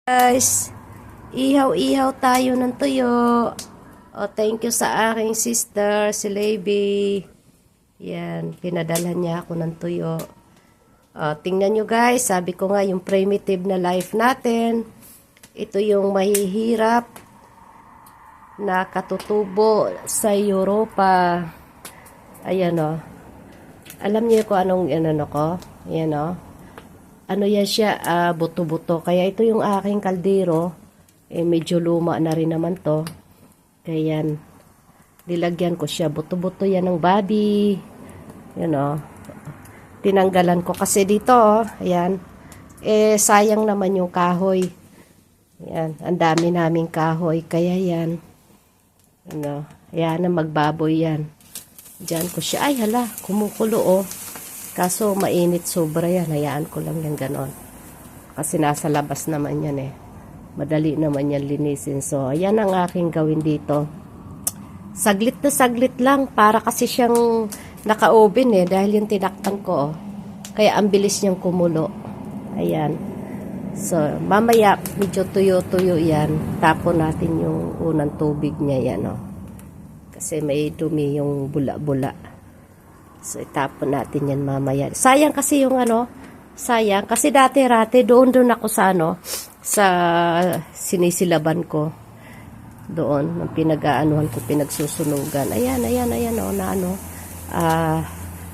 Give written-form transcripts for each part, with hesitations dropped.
Guys, ihaw-ihaw tayo ng tuyo. Thank you sa aking sister, si Levy. Yan, pinadalhan niya ako ng tuyo. Tingnan nyo guys, sabi ko nga yung primitive na life natin. Ito yung mahihirap na katutubo sa Europa. Ayan o. Alam niyo kung anong ano ko? Ayan o. Ano yan siya, buto-buto. Kaya ito yung aking kaldero. Medyo luma na rin naman to. Kaya yan, nilagyan ko siya. Buto-buto yan ng body. Yan o. Tinanggalan ko kasi dito, ayan. Sayang naman yung kahoy. Yan, ang dami naming kahoy. Kaya yan. Ano, yan na magbaboy yan. Diyan ko siya. Ay, hala, kumukulo Kaso mainit sobra yan. Hayaan ko lang yan ganon. Kasi nasa labas naman yan Madali naman yan linisin. So, ayan ang aking gawin dito. Saglit na saglit lang. Para kasi siyang naka-oven dahil yung tinakpan ko Kaya ang bilis niyang kumulo. Ayan. So, mamaya medyo tuyo-tuyo yan. Tapon natin yung unang tubig niya yan Kasi may dumi yung bula-bula. So, itapon natin yan mamaya. Sayang kasi yung sayang. Kasi dati-rate, doon ako sa sa sinisilaban ko. Doon, ng pinag-aanuhan ko, pinagsusunugan. Ayan,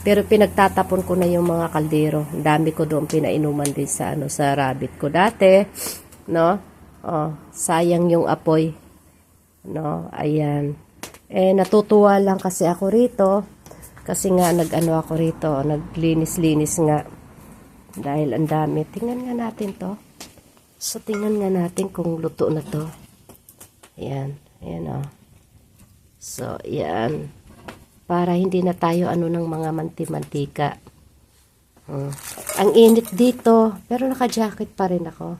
pero pinagtatapon ko na yung mga kaldero. Ang dami ko doon pinainuman din sa, sa rabbit ko dati. Sayang yung apoy. Ayan. Natutuwa lang kasi ako rito. Kasi nga ako rito, naglinis-linis nga. Dahil ang dami. Tingnan nga natin to. So, tingnan nga natin kung luto na to. Ayan. Ayan So, ayan. Para hindi na tayo ng mga manti-mantika. Ang init dito. Pero naka-jacket pa rin ako.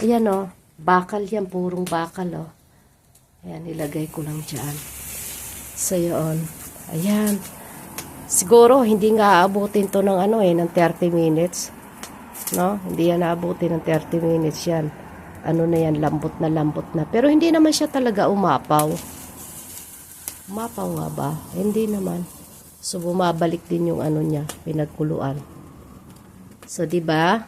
Ayan Bakal yan. Purong bakal Ayan. Ilagay ko lang dyan. So, yun. Ayan. Siguro, hindi nga aabutin to ng ng 30 minutes. Hindi yan aabutin ng 30 minutes yan. Na yan, lambot na. Pero hindi naman siya talaga umapaw. Umapaw nga ba? Hindi naman. So, bumabalik din yung niya, pinagkuluan. So, diba?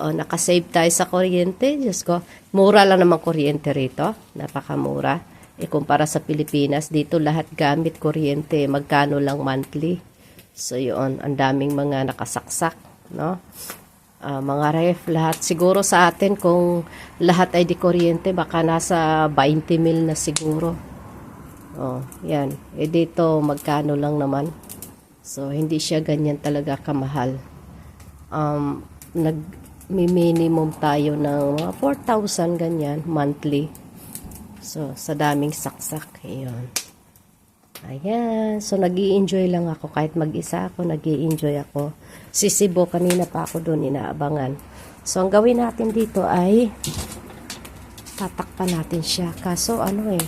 Nakasave tayo sa kuryente. Diyos ko, mura lang naman kuryente rito. Napakamura. Kumpara sa Pilipinas, dito lahat gamit kuryente. Magkano lang monthly. So, yun. Ang daming mga nakasaksak. Mga ref, lahat. Siguro sa atin, kung lahat ay di kuryente, baka nasa 20 mil na siguro. Yan. Dito, magkano lang naman. So, hindi siya ganyan talaga kamahal. Nag-minimum tayo ng mga 4,000 ganyan, monthly. So, sa daming saksak. Ayan. Ayan. So, nag-i-enjoy lang ako. Kahit mag-isa ako, nag-i-enjoy ako. Si Cebu, kanina pa ako doon, inaabangan. So, ang gawin natin dito ay tatakpan natin siya. Kaso, ayan.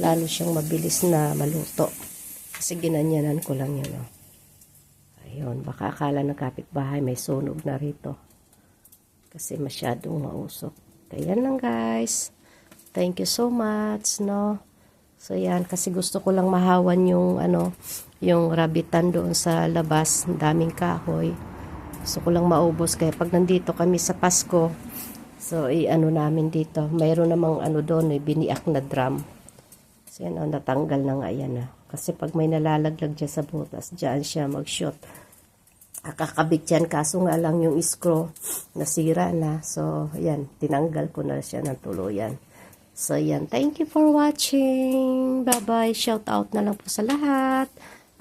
Lalo siyang mabilis na maluto. Kasi ginanyanan ko lang yun. Ayun. Baka akala ng kapitbahay may sunog na rito. Kasi masyadong mausok. Kaya lang guys. Thank you so much, So yan, kasi gusto ko lang mahawan yung yung rabitan doon sa labas, daming kahoy. Gusto ko lang maubos kaya pag nandito kami sa Pasko, so namin dito, mayroon namang doon, biniak na drum. So yan, natanggal na nga yan Kasi pag may nalalaglag dyan sa butas, dyan siya mag-shoot. Kakabit yan, kaso nga lang yung screw nasira na. So, yan, tinanggal ko na siya ng tuluyan. So, yan, thank you for watching. Bye-bye. Shout out na lang po sa lahat.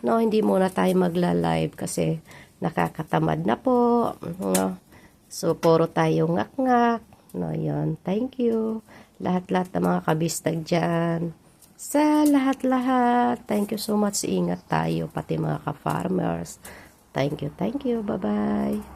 Hindi muna tayo magla-live kasi nakakatamad na po. So, puro tayo ngak-ngak. Yan, thank you. Lahat-lahat ng mga kabistag dyan. Sa lahat-lahat. Thank you so much. Ingat tayo, pati mga ka-farmers. Thank you. Bye-bye.